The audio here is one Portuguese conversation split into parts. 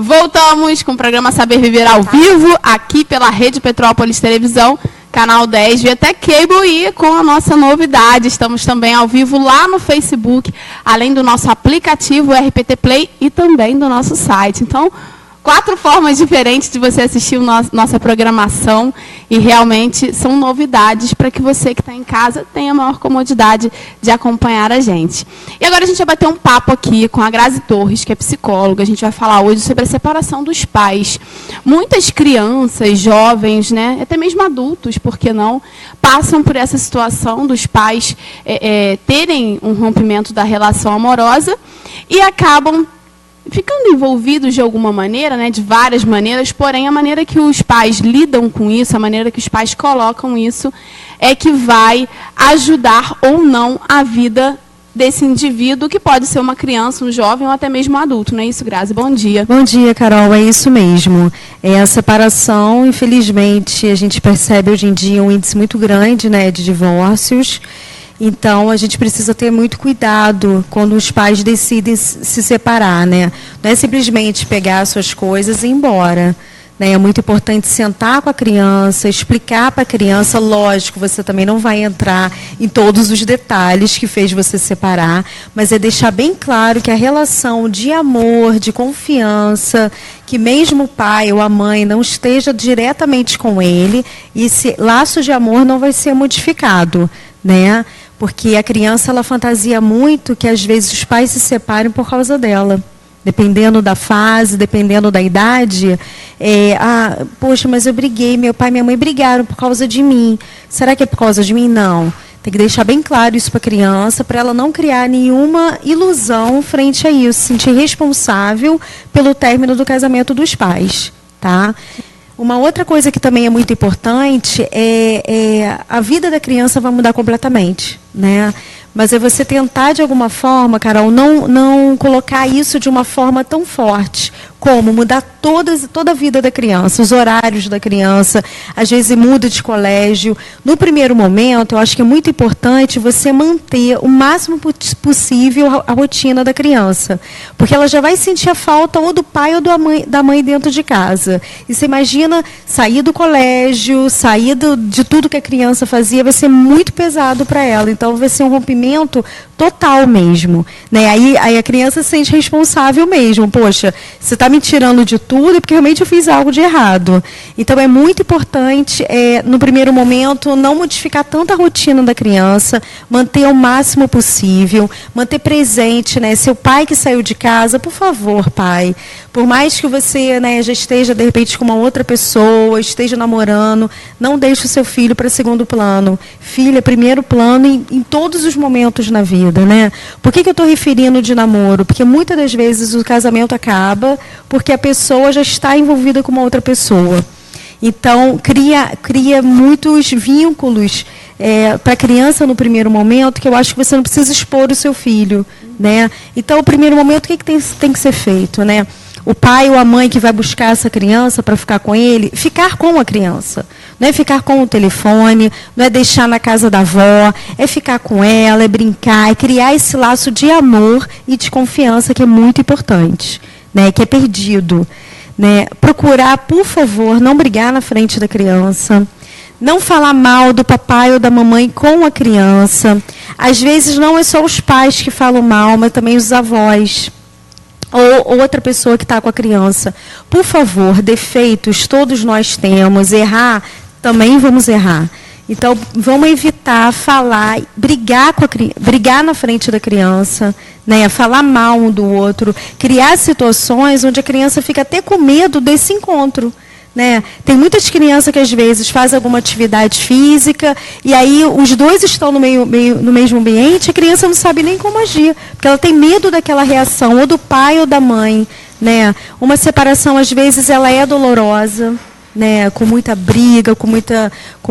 Voltamos com o programa Saber Viver ao vivo, aqui pela Rede Petrópolis Televisão, canal 10, VT Cable, e com a nossa novidade, estamos também ao vivo lá no Facebook, além do nosso aplicativo RPT Play e também do nosso site. Então, 4 formas diferentes de você assistir nossa programação, e realmente são novidades para que você que está em casa tenha a maior comodidade de acompanhar a gente. E agora a gente vai bater um papo aqui com a Grazi Torres, que é psicóloga. A gente vai falar hoje sobre a separação dos pais. Muitas crianças, jovens, né, até mesmo adultos, por que não, passam por essa situação dos pais terem um rompimento da relação amorosa e acabam ficando envolvidos de alguma maneira, né, de várias maneiras, porém a maneira que os pais lidam com isso, a maneira que os pais colocam isso, é que vai ajudar ou não a vida desse indivíduo, que pode ser uma criança, um jovem ou até mesmo um adulto. Não é isso, Grazi? Bom dia. Bom dia, Carol. É isso mesmo. A separação, infelizmente, a gente percebe hoje em dia um índice muito grande, né, de divórcios. Então, a gente precisa ter muito cuidado quando os pais decidem se separar, né? Não é simplesmente pegar suas coisas e ir embora, né? É muito importante sentar com a criança, explicar para a criança. Lógico, você também não vai entrar em todos os detalhes que fez você separar, mas é deixar bem claro que a relação de amor, de confiança, que mesmo o pai ou a mãe não esteja diretamente com ele, e esse laço de amor não vai ser modificado, né? Porque a criança, ela fantasia muito que às vezes os pais se separem por causa dela. Dependendo da fase, dependendo da idade. Poxa, mas eu briguei, meu pai e minha mãe brigaram por causa de mim. Será que é por causa de mim? Não. Tem que deixar bem claro isso para a criança, para ela não criar nenhuma ilusão frente a isso, se sentir responsável pelo término do casamento dos pais, tá? Uma outra coisa que também é muito importante é a vida da criança vai mudar completamente, né? Mas é você tentar, de alguma forma, Carol, não colocar isso de uma forma tão forte, como mudar toda a vida da criança, os horários da criança, às vezes muda de colégio. No primeiro momento, eu acho que é muito importante você manter o máximo possível a rotina da criança, porque ela já vai sentir a falta ou do pai ou da mãe dentro de casa. E você imagina sair do colégio, sair de tudo que a criança fazia, vai ser muito pesado para ela. Então, vai ser um rompimento total mesmo, né? Aí a criança se sente responsável mesmo. Poxa, você está me tirando de tudo porque realmente eu fiz algo de errado. Então, é muito importante, no primeiro momento, não modificar tanta rotina da criança, manter o máximo possível, manter presente, né? Seu pai que saiu de casa, por favor, pai, por mais que você, né, já esteja, de repente, com uma outra pessoa, esteja namorando, não deixe o seu filho para segundo plano. Filho é primeiro plano em todos os momentos na vida, né? Por que eu estou referindo de namoro? Porque muitas das vezes o casamento acaba porque a pessoa já está envolvida com uma outra pessoa. Então, cria muitos vínculos para a criança no primeiro momento, que eu acho que você não precisa expor o seu filho, né? Então, o primeiro momento, o que tem que ser feito, né? O pai ou a mãe que vai buscar essa criança para ficar com ele, ficar com a criança. Não é ficar com o telefone, não é deixar na casa da avó, é ficar com ela, é brincar, é criar esse laço de amor e de confiança que é muito importante, né? Que é perdido, né? Procurar, por favor, não brigar na frente da criança, não falar mal do papai ou da mamãe com a criança. Às vezes não é só os pais que falam mal, mas também os avós. Ou outra pessoa que está com a criança. Por favor, defeitos todos nós temos, errar, também vamos errar. Então, vamos evitar falar, brigar na frente da criança, né? Falar mal um do outro, criar situações onde a criança fica até com medo desse encontro. Né? Tem muitas crianças que às vezes fazem alguma atividade física e aí os dois estão no mesmo ambiente, a criança não sabe nem como agir, porque ela tem medo daquela reação, ou do pai ou da mãe, né? Uma separação, às vezes, ela é dolorosa, né? Com muita briga, com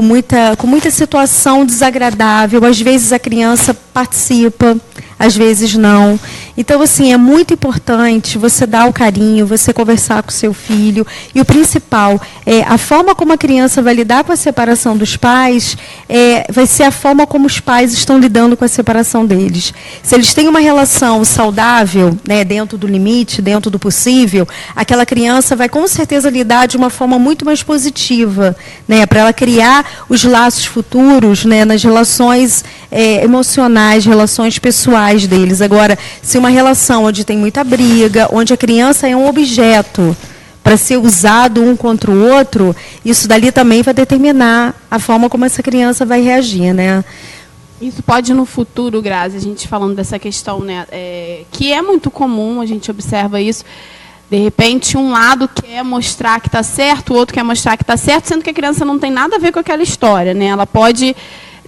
muita situação desagradável. Às vezes a criança participa, às vezes não. Então, assim, é muito importante você dar o carinho, você conversar com o seu filho. E o principal, a forma como a criança vai lidar com a separação dos pais vai ser a forma como os pais estão lidando com a separação deles. Se eles têm uma relação saudável, né, dentro do limite, dentro do possível, aquela criança vai com certeza lidar de uma forma muito mais positiva, né, para ela criar os laços futuros, né, nas relações emocionais, relações pessoais deles. Agora, se uma relação onde tem muita briga, onde a criança é um objeto para ser usado um contra o outro, isso dali também vai determinar a forma como essa criança vai reagir, né? Isso pode no futuro, Grazi, a gente falando dessa questão, né, que é muito comum, a gente observa isso. De repente, um lado quer mostrar que está certo, o outro quer mostrar que está certo, sendo que a criança não tem nada a ver com aquela história, né? Ela pode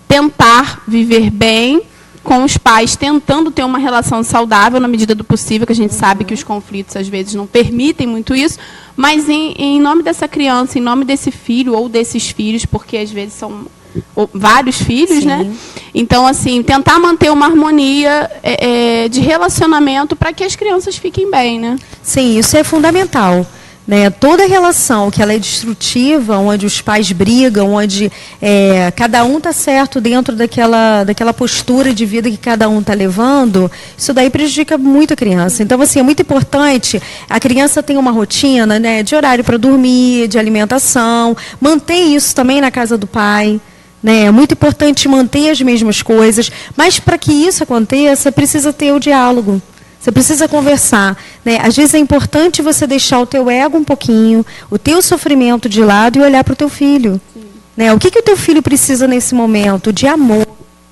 tentar viver bem com os pais, tentando ter uma relação saudável na medida do possível, que a gente sabe que os conflitos às vezes não permitem muito isso, mas em nome dessa criança, em nome desse filho ou desses filhos, porque às vezes são vários filhos, sim, né? Então, assim, tentar manter uma harmonia de relacionamento para que as crianças fiquem bem, né? Sim, isso é fundamental. Né, toda relação que ela é destrutiva, onde os pais brigam, onde cada um está certo dentro daquela postura de vida que cada um está levando, isso daí prejudica muito a criança. Então, assim, é muito importante a criança ter uma rotina, né, de horário para dormir, de alimentação, manter isso também na casa do pai. Né, é muito importante manter as mesmas coisas, mas para que isso aconteça, precisa ter o diálogo. Você precisa conversar, né? Às vezes é importante você deixar o teu ego um pouquinho, o teu sofrimento de lado e olhar para o teu filho. Né? O que o teu filho precisa nesse momento? De amor,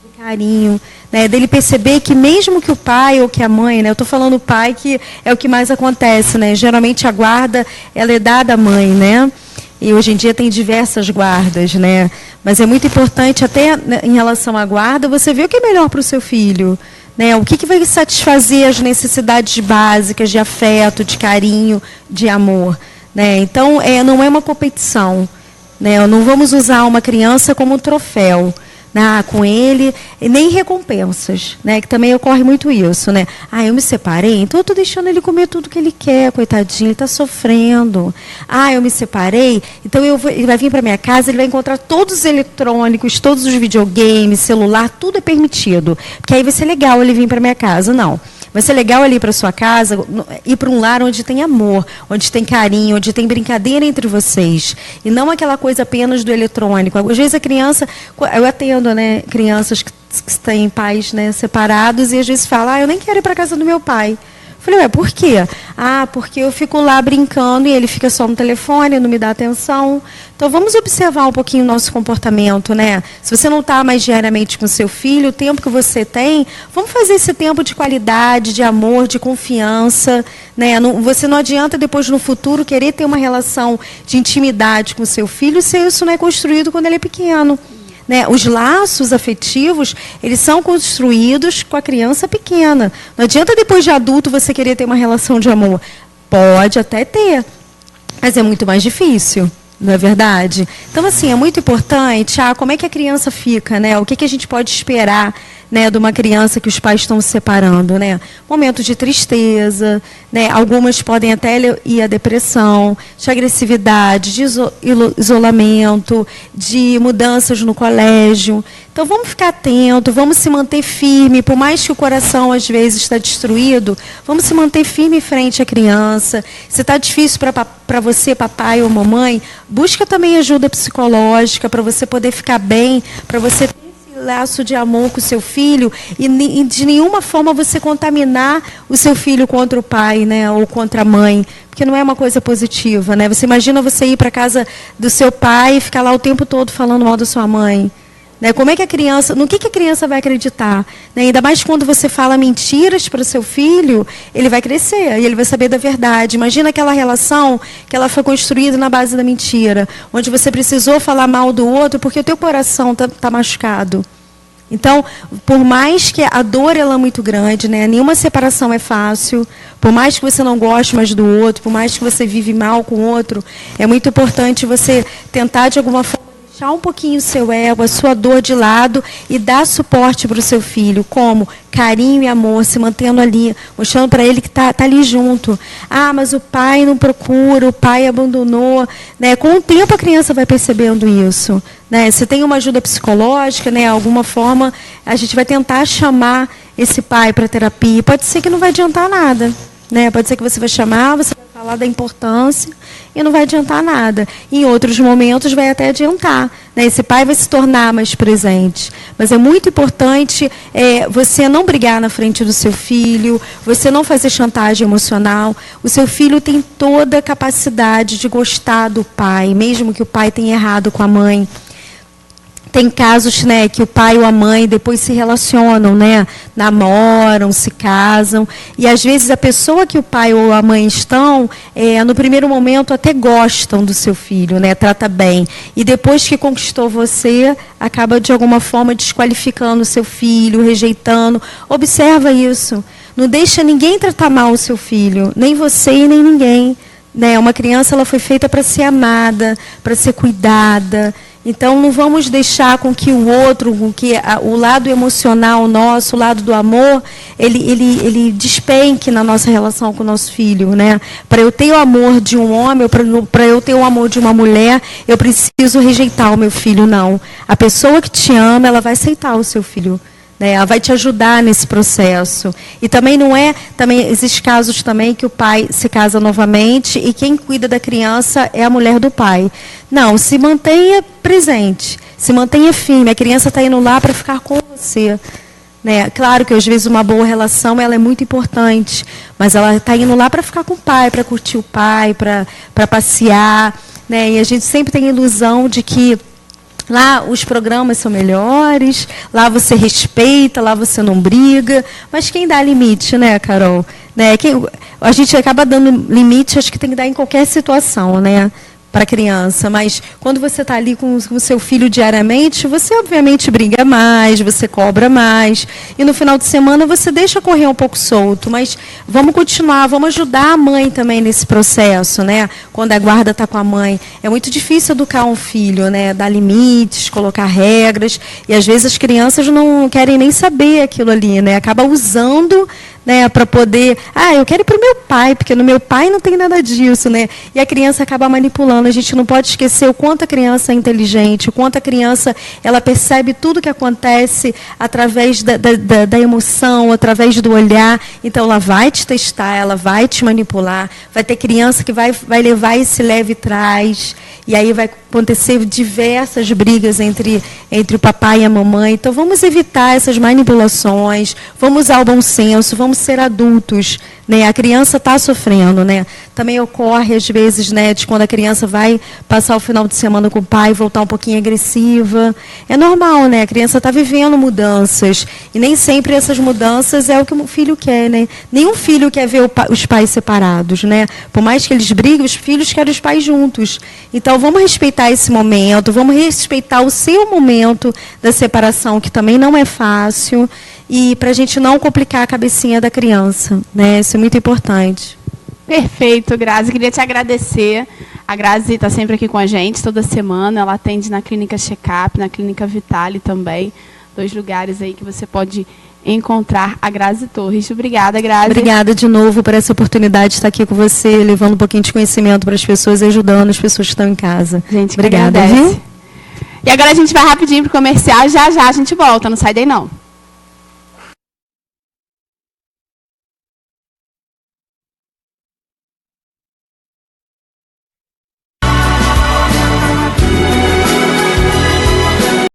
de carinho, né? Dele perceber que mesmo que o pai ou que a mãe, né? Eu estou falando o pai, que é o que mais acontece, né? Geralmente a guarda ela é dada à mãe, né? E hoje em dia tem diversas guardas, né? Mas é muito importante, até em relação à guarda, você ver o que é melhor para o seu filho. Né, o que vai satisfazer as necessidades básicas de afeto, de carinho, de amor. Né? Então, não é uma competição. Né? Não vamos usar uma criança como um troféu. Né? Com ele, nem recompensas. Né? Que também ocorre muito isso. Né? Eu me separei, então eu estou deixando ele comer tudo que ele quer, coitadinho, ele está sofrendo. Eu me separei, então ele vai vir para minha casa, ele vai encontrar todos os eletrônicos, todos os videogames, celular, tudo é permitido. Porque aí vai ser legal ele vir para minha casa. Não. Vai ser legal ele ir para sua casa, ir para um lar onde tem amor, onde tem carinho, onde tem brincadeira entre vocês. E não aquela coisa apenas do eletrônico. Às vezes a criança, eu atendo, né, crianças que têm pais, né, separados e às vezes falam, eu nem quero ir para a casa do meu pai. Falei, ué, por quê? Porque eu fico lá brincando e ele fica só no telefone, não me dá atenção. Então, vamos observar um pouquinho o nosso comportamento, né? Se você não está mais diariamente com seu filho, o tempo que você tem, vamos fazer esse tempo de qualidade, de amor, de confiança, né? Você não adianta depois, no futuro, querer ter uma relação de intimidade com seu filho se isso não é construído quando ele é pequeno. Né? Os laços afetivos, eles são construídos com a criança pequena. Não adianta depois de adulto você querer ter uma relação de amor. Pode até ter, mas é muito mais difícil, não é verdade? Então, assim, é muito importante, como é que a criança fica, né? O que a gente pode esperar, né, de uma criança que os pais estão se separando, né? Momentos de tristeza, né? Algumas podem até ir à depressão, de agressividade, de isolamento, de mudanças no colégio. Então, vamos ficar atentos, vamos se manter firme, por mais que o coração, às vezes, está destruído, vamos se manter firme em frente à criança. Se está difícil para você, papai ou mamãe, busca também ajuda psicológica para você poder ficar bem, para você ter laço de amor com o seu filho e de nenhuma forma você contaminar o seu filho contra o pai, né, ou contra a mãe, porque não é uma coisa positiva, né? Você imagina você ir para a casa do seu pai e ficar lá o tempo todo falando mal da sua mãe, né? Como é que a criança, no que a criança vai acreditar, né? Ainda mais quando você fala mentiras para o seu filho, ele vai crescer e ele vai saber da verdade. Imagina aquela relação que ela foi construída na base da mentira, onde você precisou falar mal do outro porque o teu coração tá machucado. Então, por mais que a dor ela é muito grande, né? Nenhuma separação é fácil. Por mais que você não goste mais do outro, por mais que você vive mal com o outro, é muito importante você tentar de alguma forma deixar um pouquinho o seu ego, a sua dor de lado e dar suporte para o seu filho, como carinho e amor, se mantendo ali, mostrando para ele que tá ali junto. Ah, mas o pai não procura, o pai abandonou, né? Com o tempo a criança vai percebendo isso, né? Se tem uma ajuda psicológica, né? Alguma forma a gente vai tentar chamar esse pai para terapia. Pode ser que não vai adiantar nada, né? Pode ser que você vai chamar, você vai falar da importância e não vai adiantar nada. Em outros momentos vai até adiantar, né? Esse pai vai se tornar mais presente. Mas é muito importante você não brigar na frente do seu filho, você não fazer chantagem emocional. O seu filho tem toda a capacidade de gostar do pai, mesmo que o pai tenha errado com a mãe. Tem casos, né, que o pai ou a mãe depois se relacionam, né, namoram, se casam, e às vezes a pessoa que o pai ou a mãe estão, no primeiro momento até gostam do seu filho, né, trata bem, e depois que conquistou você, acaba de alguma forma desqualificando o seu filho, rejeitando. Observa isso. Não deixa ninguém tratar mal o seu filho, nem você e nem ninguém, né? Uma criança, ela foi feita para ser amada, para ser cuidada. Então, não vamos deixar com que o outro, com que o lado emocional nosso, o lado do amor, ele despenque na nossa relação com o nosso filho, né? Para eu ter o amor de um homem, para eu ter o amor de uma mulher, eu preciso rejeitar o meu filho, não. A pessoa que te ama, ela vai aceitar o seu filho. Ela vai te ajudar nesse processo. E também existem casos também que o pai se casa novamente e quem cuida da criança é a mulher do pai. Não, se mantenha presente, se mantenha firme. A criança está indo lá para ficar com você. Né? Claro que às vezes uma boa relação ela é muito importante, mas ela está indo lá para ficar com o pai, para curtir o pai, para passear. Né? E a gente sempre tem a ilusão de que lá os programas são melhores, lá você respeita, lá você não briga. Mas quem dá limite, né, Carol? Né? A gente acaba dando limite, acho que tem que dar em qualquer situação, né? Para a criança, mas quando você está ali com o seu filho diariamente, você obviamente briga mais, você cobra mais, e no final de semana você deixa correr um pouco solto, mas vamos continuar, vamos ajudar a mãe também nesse processo, né? Quando a guarda está com a mãe, é muito difícil educar um filho, né? Dar limites, colocar regras, e às vezes as crianças não querem nem saber aquilo ali, né? Acaba usando, né, para poder, eu quero ir para o meu pai, porque no meu pai não tem nada disso, né? E a criança acaba manipulando. A gente não pode esquecer o quanto a criança é inteligente, o quanto a criança ela percebe tudo que acontece através da emoção, através do olhar. Então, ela vai te testar, ela vai te manipular. Vai ter criança que vai levar esse leve trás, e aí vai acontecer diversas brigas entre o papai e a mamãe. Então, vamos evitar essas manipulações, vamos usar o bom senso, vamos ser adultos, né? A criança está sofrendo, né? Também ocorre às vezes, né, de quando a criança vai passar o final de semana com o pai e voltar um pouquinho agressiva. É normal, né? A criança está vivendo mudanças e nem sempre essas mudanças é o que o filho quer, né? Nenhum filho quer ver os pais separados, né? Por mais que eles briguem, os filhos querem os pais juntos. Então vamos respeitar esse momento, vamos respeitar o seu momento da separação, que também não é fácil. E para a gente não complicar a cabecinha da criança, né? Isso é muito importante. Perfeito, Grazi. Queria te agradecer. A Grazi está sempre aqui com a gente, toda semana. Ela atende na Clínica Checkup, na Clínica Vitale também. 2 lugares aí que você pode encontrar a Grazi Torres. Obrigada, Grazi. Obrigada de novo por essa oportunidade de estar aqui com você, levando um pouquinho de conhecimento para as pessoas e ajudando as pessoas que estão em casa. Gente, obrigada, viu? E agora a gente vai rapidinho para o comercial. Já a gente volta. Não sai daí, não.